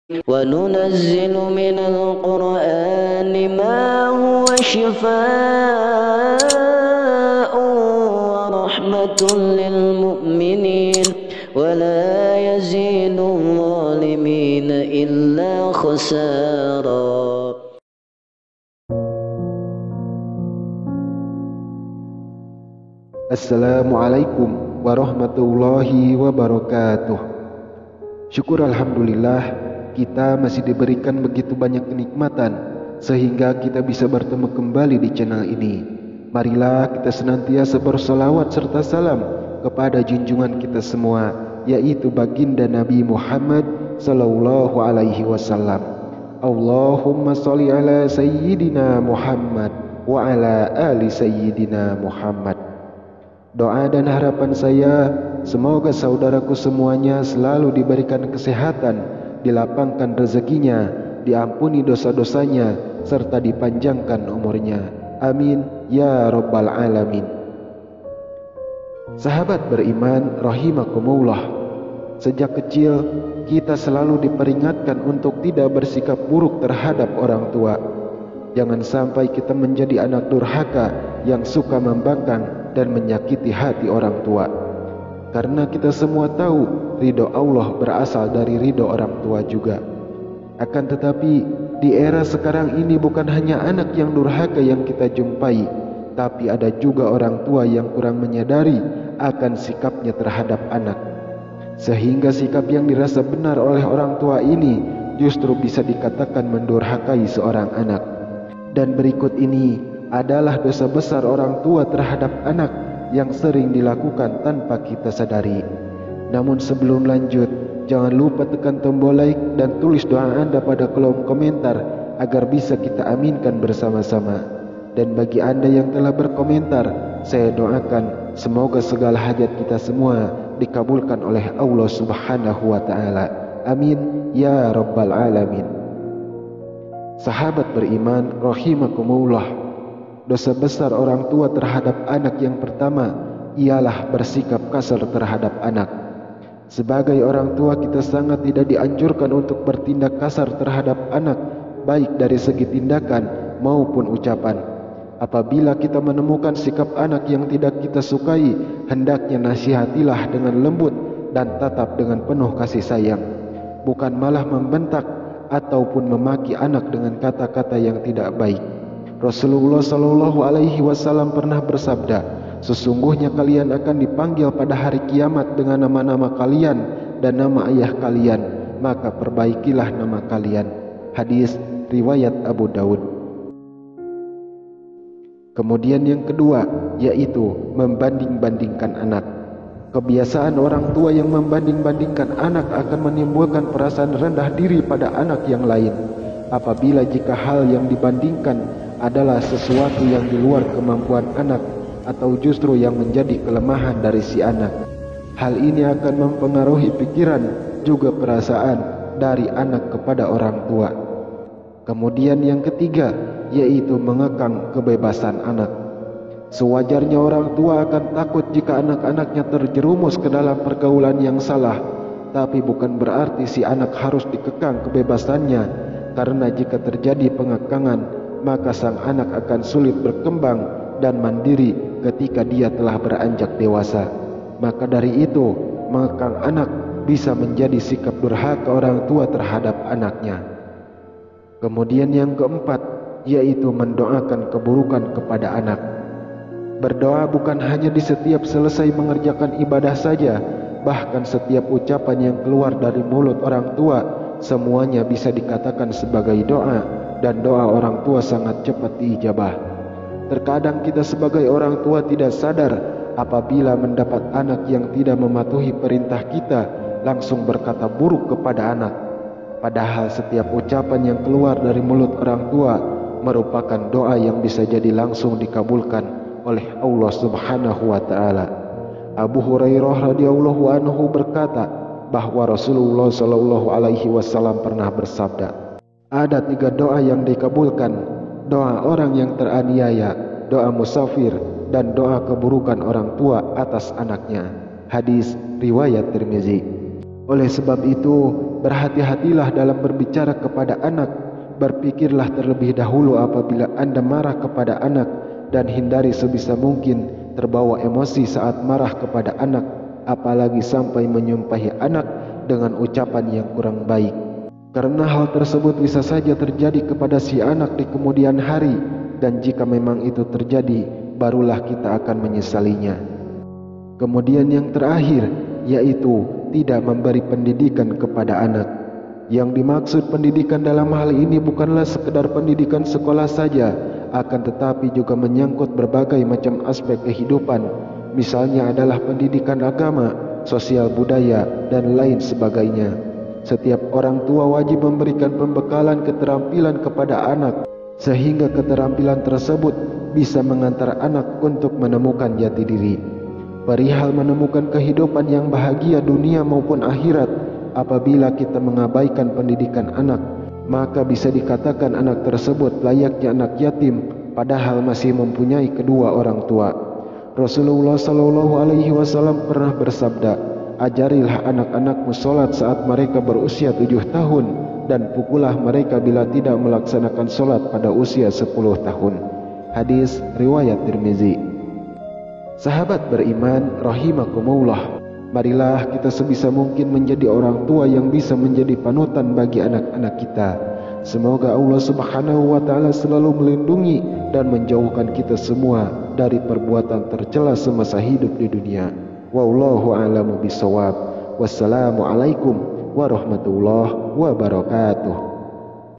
وننزل من القرآن ما هو شفاء ورحمة للمؤمنين ولا يزيد الظالمين إلا خسارا. Assalamualaikum warahmatullahi wabarakatuh. Syukur alhamdulillah kita masih diberikan begitu banyak kenikmatan sehingga kita bisa bertemu kembali di channel ini. Marilah kita senantiasa bersolawat serta salam kepada junjungan kita semua, yaitu baginda Nabi Muhammad sallallahu alaihi wasallam. Allahumma sholli ala sayyidina Muhammad wa ala ali sayyidina Muhammad. Doa dan harapan saya, semoga saudaraku semuanya selalu diberikan kesehatan, dilapangkan rezekinya, diampuni dosa-dosanya, serta dipanjangkan umurnya. Amin ya rabbal alamin. Sahabat beriman rahimakumullah, sejak kecil kita selalu diperingatkan untuk tidak bersikap buruk terhadap orang tua. Jangan sampai kita menjadi anak durhaka yang suka membangkang dan menyakiti hati orang tua. Karena kita semua tahu ridho Allah berasal dari ridho orang tua juga. Akan tetapi di era sekarang ini bukan hanya anak yang durhaka yang kita jumpai, tapi ada juga orang tua yang kurang menyadari akan sikapnya terhadap anak. Sehingga sikap yang dirasa benar oleh orang tua ini justru bisa dikatakan mendurhakai seorang anak. Dan berikut ini adalah dosa besar orang tua terhadap anak yang sering dilakukan tanpa kita sadari. Namun sebelum lanjut, jangan lupa tekan tombol like dan tulis doa Anda pada kolom komentar agar bisa kita aminkan bersama-sama. Dan bagi Anda yang telah berkomentar, saya doakan semoga segala hajat kita semua dikabulkan oleh Allah Subhanahu wa taala. Amin ya rabbal alamin. Sahabat beriman rahimakumullah, dosa besar orang tua terhadap anak yang pertama ialah bersikap kasar terhadap anak. Sebagai orang tua kita sangat tidak dianjurkan untuk bertindak kasar terhadap anak, baik dari segi tindakan maupun ucapan. Apabila kita menemukan sikap anak yang tidak kita sukai, hendaknya nasihatilah dengan lembut dan tatap dengan penuh kasih sayang, bukan malah membentak ataupun memaki anak dengan kata-kata yang tidak baik. Rasulullah sallallahu alaihi wasallam pernah bersabda, sesungguhnya kalian akan dipanggil pada hari kiamat dengan nama-nama kalian dan nama ayah kalian, maka perbaikilah nama kalian. Hadis riwayat Abu Daud. Kemudian yang kedua, yaitu membanding-bandingkan anak. Kebiasaan orang tua yang membanding-bandingkan anak akan menimbulkan perasaan rendah diri pada anak yang lain. Apabila jika hal yang dibandingkan adalah sesuatu yang di luar kemampuan anak atau justru yang menjadi kelemahan dari si anak, hal ini akan mempengaruhi pikiran juga perasaan dari anak kepada orang tua. Kemudian yang ketiga, yaitu mengekang kebebasan anak. Sewajarnya orang tua akan takut jika anak-anaknya terjerumus ke dalam pergaulan yang salah, tapi bukan berarti si anak harus dikekang kebebasannya, karena jika terjadi pengekangan, maka sang anak akan sulit berkembang dan mandiri ketika dia telah beranjak dewasa. Maka dari itu, mengekang anak bisa menjadi sikap durhaka orang tua terhadap anaknya. Kemudian yang keempat, yaitu mendoakan keburukan kepada anak. Berdoa bukan hanya di setiap selesai mengerjakan ibadah saja, bahkan setiap ucapan yang keluar dari mulut orang tua semuanya bisa dikatakan sebagai doa, dan doa orang tua sangat cepat diijabah. Terkadang kita sebagai orang tua tidak sadar apabila mendapat anak yang tidak mematuhi perintah kita langsung berkata buruk kepada anak. Padahal setiap ucapan yang keluar dari mulut orang tua merupakan doa yang bisa jadi langsung dikabulkan oleh Allah Subhanahu wa taala. Abu Hurairah radhiyallahu anhu berkata bahwa Rasulullah sallallahu alaihi wasallam pernah bersabda, ada 3 doa yang dikabulkan: doa orang yang teraniaya, doa musafir, dan doa keburukan orang tua atas anaknya. Hadis riwayat Tirmizi. Oleh sebab itu, berhati-hatilah dalam berbicara kepada anak. Berpikirlah terlebih dahulu apabila Anda marah kepada anak, dan hindari sebisa mungkin terbawa emosi saat marah kepada anak, apalagi sampai menyumpahi anak dengan ucapan yang kurang baik. Karena hal tersebut bisa saja terjadi kepada si anak di kemudian hari, dan jika memang itu terjadi, barulah kita akan menyesalinya. Kemudian yang terakhir, yaitu tidak memberi pendidikan kepada anak. Yang dimaksud pendidikan dalam hal ini bukanlah sekedar pendidikan sekolah saja, akan tetapi juga menyangkut berbagai macam aspek kehidupan. Misalnya adalah pendidikan agama, sosial budaya, dan lain sebagainya. Setiap orang tua wajib memberikan pembekalan keterampilan kepada anak, sehingga keterampilan tersebut bisa mengantar anak untuk menemukan jati diri. Perihal menemukan kehidupan yang bahagia dunia maupun akhirat, apabila kita mengabaikan pendidikan anak, maka bisa dikatakan anak tersebut layaknya anak yatim, padahal masih mempunyai kedua orang tua. Rasulullah SAW pernah bersabda, "Ajarilah anak-anakmu sholat saat mereka berusia 7 tahun, dan pukullah mereka bila tidak melaksanakan sholat pada usia 10 tahun." Hadis riwayat Tirmizi. Sahabat beriman rahimakumullah, marilah kita sebisa mungkin menjadi orang tua yang bisa menjadi panutan bagi anak-anak kita. Semoga Allah Subhanahu wa Ta'ala selalu melindungi dan menjauhkan kita semua dari perbuatan tercela semasa hidup di dunia. Wallahu a'lamu bishawab. Wassalamualaikum warahmatullahi wabarakatuh.